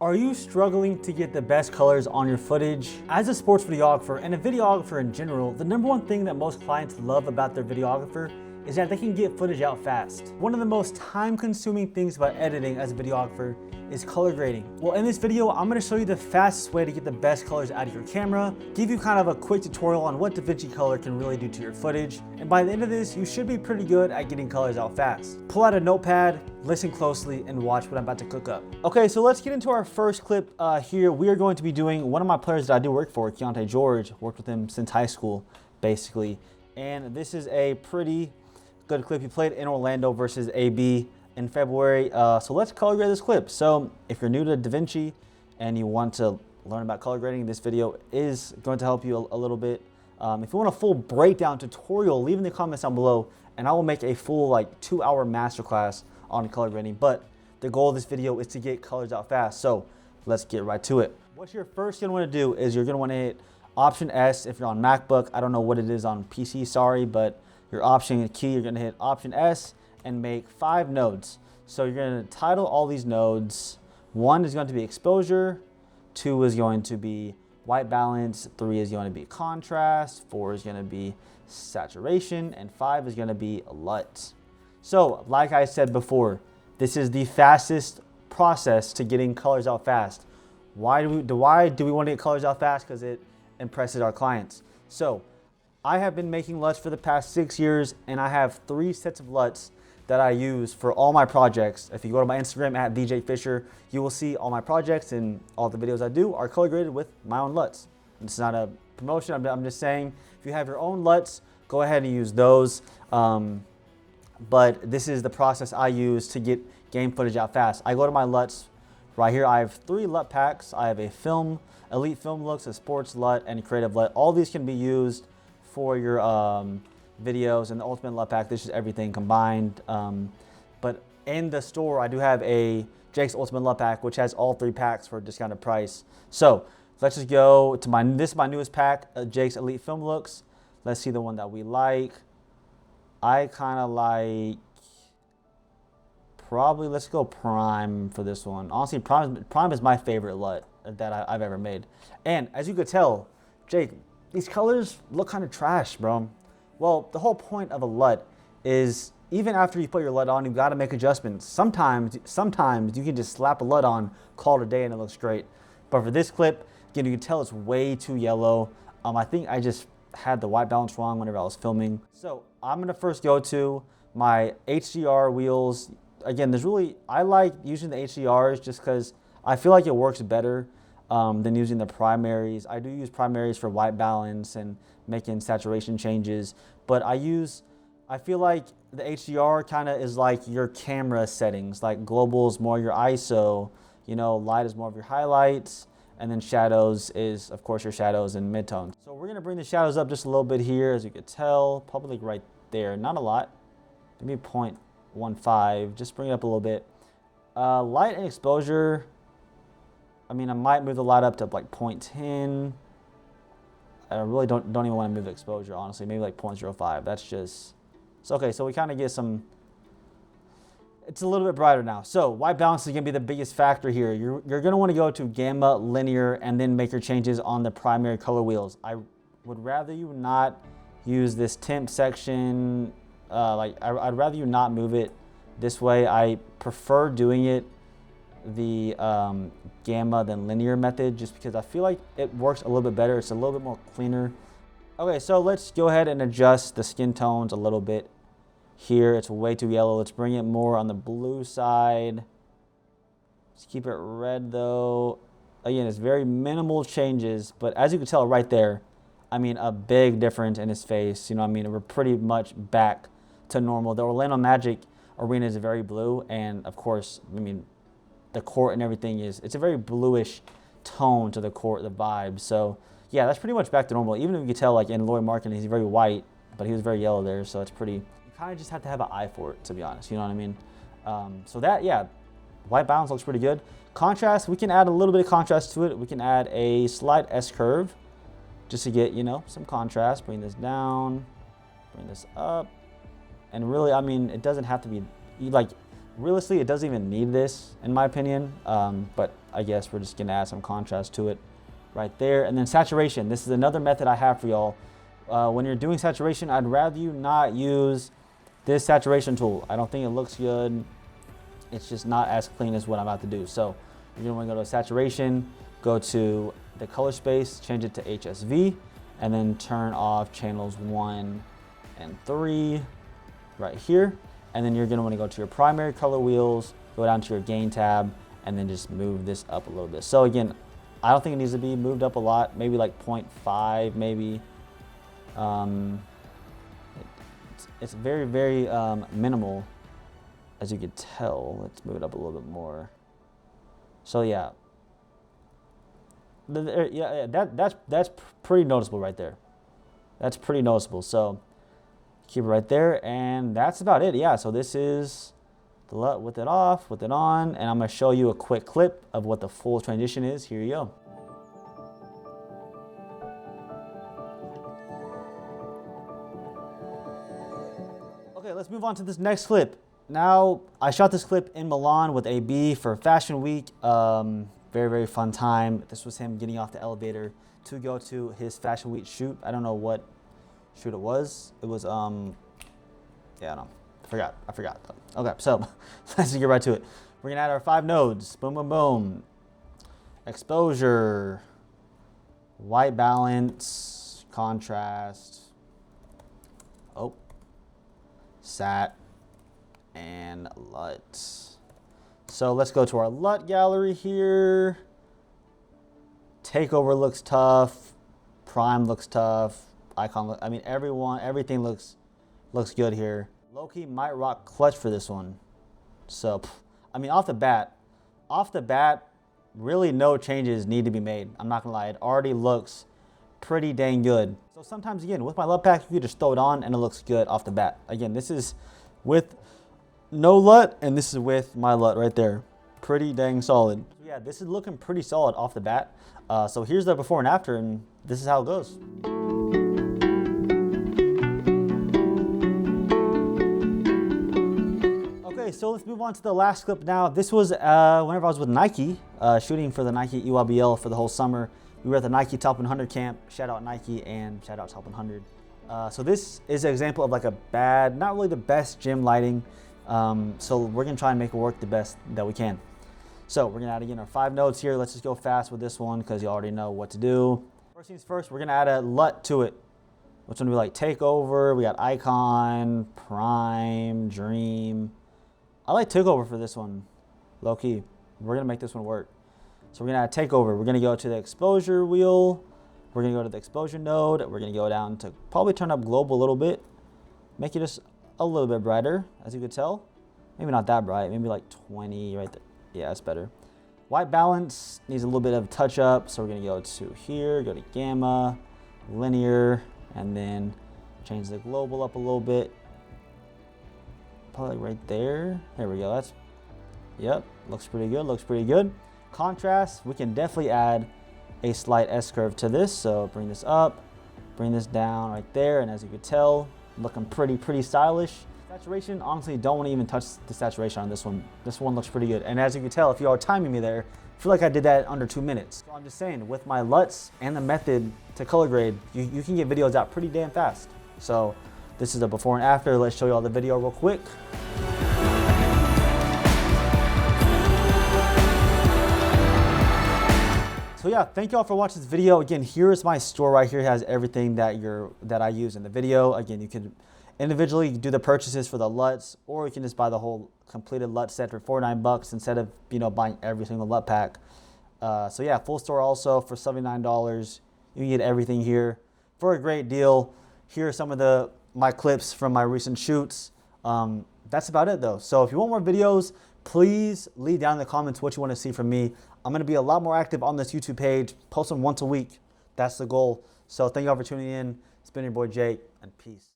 Are you struggling to get the best colors on your footage? As a sports videographer and a videographer in general, the number one thing that most clients love about their videographer is that they can get footage out fast. One of the most time-consuming things about editing as a videographer is color grading. Well, in this video, I'm gonna show you the fastest way to get the best colors out of your camera, give you kind of a quick tutorial on what DaVinci Color can really do to your footage, and by the end of this, you should be pretty good at getting colors out fast. Pull out a notepad, listen closely, and watch what I'm about to cook up. Okay, so let's get into our first clip here. We are going to be doing one of my players that I do work for, Keontae George. Worked with him since high school, basically. And this is a pretty good clip. He played in Orlando versus AB in February. So let's color grade this clip. So if you're new to DaVinci and you want to learn about color grading, this video is going to help you a little bit. If you want a full breakdown tutorial, leave in the comments down below and I will make a full 2-hour masterclass on color grading. But the goal of this video is to get colors out fast. So let's get right to it. What you're first gonna wanna do is you're gonna wanna hit Option S if you're on MacBook. I don't know what it is on PC, sorry, but your Option key, you're gonna hit Option S and make 5 nodes. So you're gonna title all these nodes. 1 is going to be exposure, 2 is going to be white balance, 3 is going to be contrast, 4 is gonna be saturation, and 5 is gonna be LUT. So like I said before, this is the fastest process to getting colors out fast. Why do we want to get colors out fast? Because it impresses our clients. So I have been making LUTs for the past 6 years, and I have 3 sets of LUTs that I use for all my projects. If you go to my Instagram at VJ_Fisher, you will see all my projects and all the videos I do are color graded with my own LUTs. It's not a promotion, I'm just saying, if you have your own LUTs, go ahead and use those. But this is the process I use to get game footage out fast. I go to my LUTs. Right here, I have 3 LUT packs. I have a film, Elite Film Looks, a Sports LUT, and a Creative LUT. All these can be used for your videos, and the Ultimate LUT pack, this is everything combined. But in the store, I do have a Jake's Ultimate LUT pack, which has all 3 packs for a discounted price. So let's just go to this is my newest pack, Jake's Elite Film Looks. Let's see the one that we like. I kind of like, probably, let's go Prime for this one. Honestly, Prime is my favorite LUT that I've ever made. And as you could tell, Jake, these colors look kind of trash, bro. Well, the whole point of a LUT is even after you put your LUT on, you've got to make adjustments. Sometimes you can just slap a LUT on, call it a day, and it looks great. But for this clip, again, you can tell it's way too yellow. I think I just had the white balance wrong whenever I was filming. So I'm gonna first go to my HDR wheels. Again, I like using the HDRs just because I feel like it works better than using the primaries. I do use primaries for white balance and making saturation changes, but I feel like the HDR kind of is like your camera settings. Like global is more your ISO, light is more of your highlights, and then shadows is, of course, your shadows and midtones. So we're gonna bring the shadows up just a little bit here, as you can tell, probably right there, not a lot, maybe 0.15, just bring it up a little bit. Light and exposure, I might move the light up to like 0.10. I really don't even want to move the exposure, honestly, maybe like 0.05, that's just, so okay, so we kind of get some, it's a little bit brighter now. So white balance is gonna be the biggest factor here. You're gonna wanna go to gamma, linear, and then make your changes on the primary color wheels. I would rather you not use this temp section. I'd rather you not move it this way. I prefer doing it the gamma than linear method just because I feel like it works a little bit better. It's a little bit more cleaner. Okay, so let's go ahead and adjust the skin tones a little bit. Here, it's way too yellow. Let's bring it more on the blue side. Let's keep it red though. Again, it's very minimal changes, but as you can tell right there, a big difference in his face. We're pretty much back to normal. The Orlando Magic arena is very blue, and of course, the court and everything it's a very bluish tone to the court, the vibe. So yeah, that's pretty much back to normal. Even if you can tell, like in Lloyd Markin, he's very white, but he was very yellow there, so it's pretty. Kind of just have to have an eye for it, to be honest, you know what I mean? So that, yeah, white balance looks pretty good. Contrast, we can add a little bit of contrast to it. We can add a slight S-curve just to get, some contrast. Bring this down, bring this up. And really, it doesn't have to be, realistically, it doesn't even need this, in my opinion. But I guess we're just gonna add some contrast to it right there. And then saturation. This is another method I have for y'all. When you're doing saturation, I'd rather you not use this saturation tool. I don't think it looks good. It's just not as clean as what I'm about to do. So you're gonna wanna go to saturation, go to the color space, change it to HSV, and then turn off channels 1 and 3 right here. And then you're gonna wanna go to your primary color wheels, go down to your gain tab, and then just move this up a little bit. So again, I don't think it needs to be moved up a lot, maybe like 0.5 maybe. It's very, very minimal, as you can tell. Let's move it up a little bit more. So yeah, that's pretty noticeable right there. That's pretty noticeable. So keep it right there, and that's about it. Yeah, so this is the LUT with it off, with it on, and I'm gonna show you a quick clip of what the full transition is. Here you go. Okay, let's move on to this next clip. Now, I shot this clip in Milan with AB for Fashion Week. Very, very fun time. This was him getting off the elevator to go to his Fashion Week shoot. I don't know what shoot it was. It was, yeah, no, I forgot. Okay, so let's get right to it. We're gonna add our 5 nodes. Boom, boom, boom. Exposure, white balance, contrast, sat, and LUT. So let's go to our LUT gallery here. Takeover looks tough. Prime looks tough. Icon, I mean, everything looks good here. Low-key might rock clutch for this one. So, I mean, off the bat, really no changes need to be made. I'm not gonna lie, it already looks pretty dang good. So sometimes, again, with my LUT pack, you can just throw it on and it looks good off the bat. Again, this is with no LUT, and this is with my LUT right there. Pretty dang solid. Yeah, this is looking pretty solid off the bat. So here's the before and after, and this is how it goes. Okay, so let's move on to the last clip now. This was whenever I was with Nike, shooting for the Nike EYBL for the whole summer. We were at the Nike Top 100 camp. Shout out Nike and shout out Top 100. So this is an example of like a bad, not really the best gym lighting. So we're gonna try and make it work the best that we can. So we're gonna add again our 5 nodes here. Let's just go fast with this one because you already know what to do. First things first, we're gonna add a LUT to it. Which one do we like? Takeover, we got Icon, Prime, Dream. I like Takeover for this one, low key. We're gonna make this one work. So we're gonna add Takeover. We're gonna go to the exposure wheel. We're gonna go to the exposure node. We're gonna go down to probably turn up global a little bit. Make it just a little bit brighter, as you could tell. Maybe not that bright, maybe like 20 right there. Yeah, that's better. White balance needs a little bit of touch up. So we're gonna go to here, go to gamma, linear, and then change the global up a little bit. Probably right there. There we go, yep, looks pretty good, Contrast, we can definitely add a slight S-curve to this. So bring this up, bring this down right there. And as you can tell, looking pretty stylish. Saturation, honestly, don't want to even touch the saturation on this one. This one looks pretty good. And as you can tell, if you are timing me there, I feel like I did that under 2 minutes. So I'm just saying, with my LUTs and the method to color grade, you can get videos out pretty damn fast. So this is the before and after. Let's show you all the video real quick. So yeah, thank y'all for watching this video. Again, here is my store right here. It has everything that I use in the video. Again, you can individually do the purchases for the LUTs, or you can just buy the whole completed LUT set for $49 instead of buying every single LUT pack. So yeah, full store also for $79. You can get everything here for a great deal. Here are some of my clips from my recent shoots. That's about it though. So if you want more videos, please leave down in the comments what you want to see from me. I'm going to be a lot more active on this YouTube page, post them once a week. That's the goal. So thank you all for tuning in. It's been your boy Jake, and peace.